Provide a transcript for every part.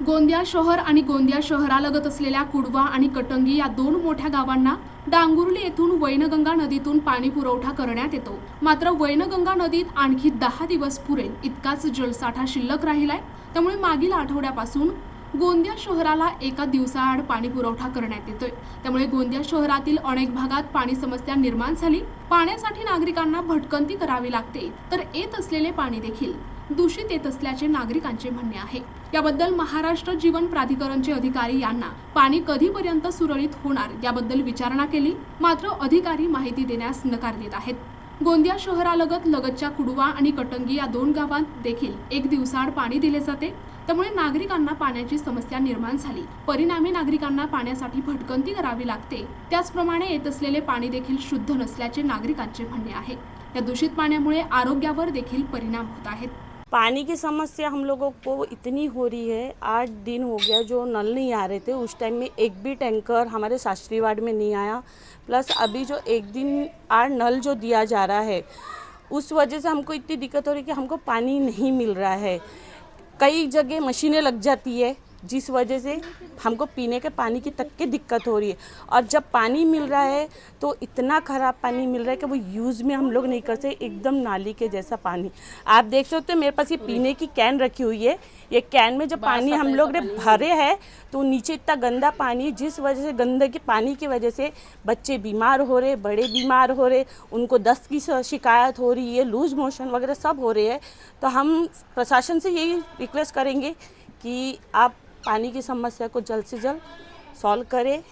गोंदिया शहर आणि गोंदिया शहरालगत असलेल्या कुडवा आणि कटंगी या दोन मोठ्या गावांना डांगुर्ली येथून वैनगंगा नदीतून पाणी पुरवठा करण्यात येतो। मात्र वैनगंगा नदीत आणखी 10 दिवस पुरेल इतकाच जलसाठा शिल्लक राहिलाय। त्यामुळे मागील आठवड्यापासून गोंदिया शहराला एका दिवसाआड पाणी पुरवठा करण्यात येतोय। त्यामुळे गोंदिया शहरातील अनेक भागात पाणी समस्या निर्माण झाली। पाण्यासाठी नागरिकांना भटकंती करावी लागते, तर येत असलेले पाणी देखील दूषित येत असल्याचे नागरिकांचे म्हणणे आहे। याबद्दल महाराष्ट्र जीवन प्राधिकरणचे अधिकारी यांना पाणी कधीपर्यंत सुरळीत होणार याबद्दल विचारणा केली, मात्र अधिकारी माहिती देण्यास नकार देत आहेत। गोंदिया लगतच्या कुडवा आणि कटंगी या दोन गावांत देखील एक दिवसाआड पाणी दिले जाते। त्यामुळे नागरिकांना पाण्याची समस्या निर्माण झाली। परिणामी नागरिकांना पाण्यासाठी भटकंती करावी लागते। त्याचप्रमाणे येत असलेले पाणी देखील शुद्ध नसल्याचे नागरिकांचे म्हणणे आहे। या दूषित पाण्यामुळे आरोग्यावर देखील परिणाम होत आहेत। पानी की समस्या हम लोगों को इतनी हो रही है, 8 दिन हो गया जो नल नहीं आ रहे थे। उस टाइम में एक भी टैंकर हमारे शास्त्री वार्ड में नहीं आया। प्लस अभी जो एक दिन 8 नल जो दिया जा रहा है, उस वजह से हमको इतनी दिक्कत हो रही है कि हमको पानी नहीं मिल रहा है। कई जगह मशीनें लग जाती है, जिस वजह से हमको पीने के पानी की तक की दिक्कत हो रही है। और जब पानी मिल रहा है तो इतना ख़राब पानी मिल रहा है कि वो यूज़ में हम लोग नहीं कर सकते, एकदम नाली के जैसा पानी। आप देख सकते हो मेरे पास ये पीने की कैन रखी हुई है। ये कैन में जब पानी हम लोग ने भरे है तो नीचे इतना गंदा पानी, जिस वजह से गंदगी पानी की वजह से बच्चे बीमार हो रहे, बड़े बीमार हो रहे, उनको दस्त की शिकायत हो रही है, लूज मोशन वगैरह सब हो रहे हैं। तो हम प्रशासन से यही रिक्वेस्ट करेंगे कि आप पानी की समस्या को जल्द से जल्द सॉल्व करें।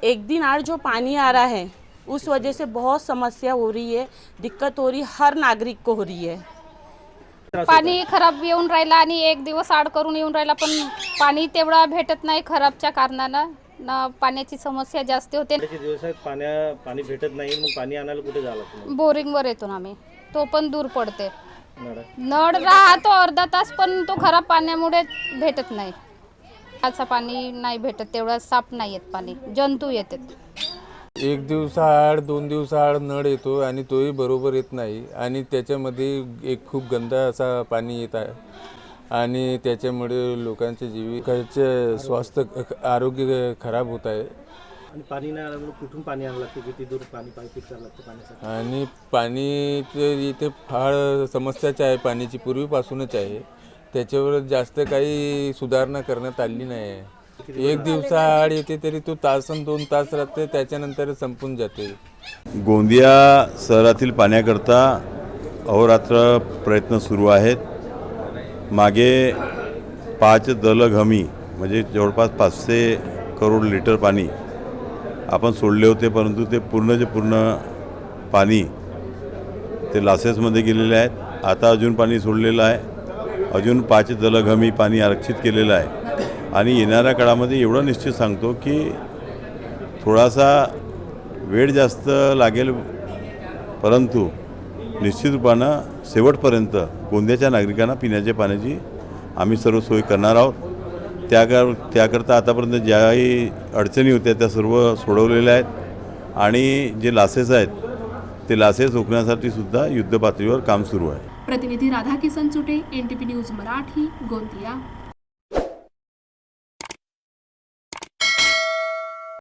एक दिन आज जो पानी आ रहा है उस वजह से बहुत समस्या हो रही है, दिक्कत हो रही है, हर नागरिक को हो रही है। पाणी खराब येऊन राहिला आणि एक दिवस आड करून येऊन राहिला, पण पाणी तेवढा भेटत नाही खराबच्या कारणानं ना। पाण्याची समस्या जास्त होते। दिवसात पाणी भेटत नाही, मग पाणी आणायला कुठे जावं लागतं? बोरिंग वर येतो आम्ही, तो पण दूर पडते। नळ राहतो अर्धा तास, पण तो खराब पाण्यामुळे भेटत नाही। आता पाणी नाही भेटत, तेवढा साफ नाही येत पाणी, जंतू येतात। एक दिवसाआड 2 दिवसाआड नळ येतो आणि तोही बरोबर येत नाही आणि त्याच्यामध्ये एक खूप गंदा असा पाणी येत आहे आणि त्याच्यामुळे लोकांचे जीविकाचे स्वास्थ्य आरोग्य खराब होत आहे। आणि पाणी नाही आल्यामुळे कुठून पाणी आणावं लागतं, किती दूर पाणी पाईप करावं लागतं पाण्यासाठी? आणि पाणी इथे फार समस्याच आहे, पाण्याची पूर्वीपासूनच आहे। त्याच्यावर जास्त काही सुधारणा करण्यात आली नाही आहे। एक दिवसाआड येते तरी तो तासन 2 तास राहते, त्याच्यानंतर संपून जाते। गोंदिया शहरातील पाण्याकरता अहोरात्र प्रयत्न सुरू आहेत। मागे 5 दलघमी म्हणजे जवळपास 500 करोड लिटर पाणी आपण सोडले होते, परंतु ते पूर्ण पाणी ते लासेसमध्ये गेलेले आहेत। आता अजून पाणी सोडलेलं आहे, अजून 5 दलघमी पाणी आरक्षित केलेलं आहे आणि येणाऱ्या काळामध्ये एवढं निश्चित सांगतो की थोडासा वेळ जास्त लागेल, परंतु निश्चित रूपानं शेवटपर्यंत गोंदियाच्या नागरिकांना पिण्याच्या पाण्याची आम्ही सर्व सोय करणार आहोत। त्याकरता आतापर्यंत ज्याही अडचणी होत्या त्या सर्व सोडवलेल्या आहेत आणि जे लासेस आहेत ते लासेस रोखण्यासाठी सुद्धा युद्धपातळीवर काम सुरू आहे। प्रतिनिधी राधा किसन चुटे, NTP न्यूज मराठी, गोंदिया।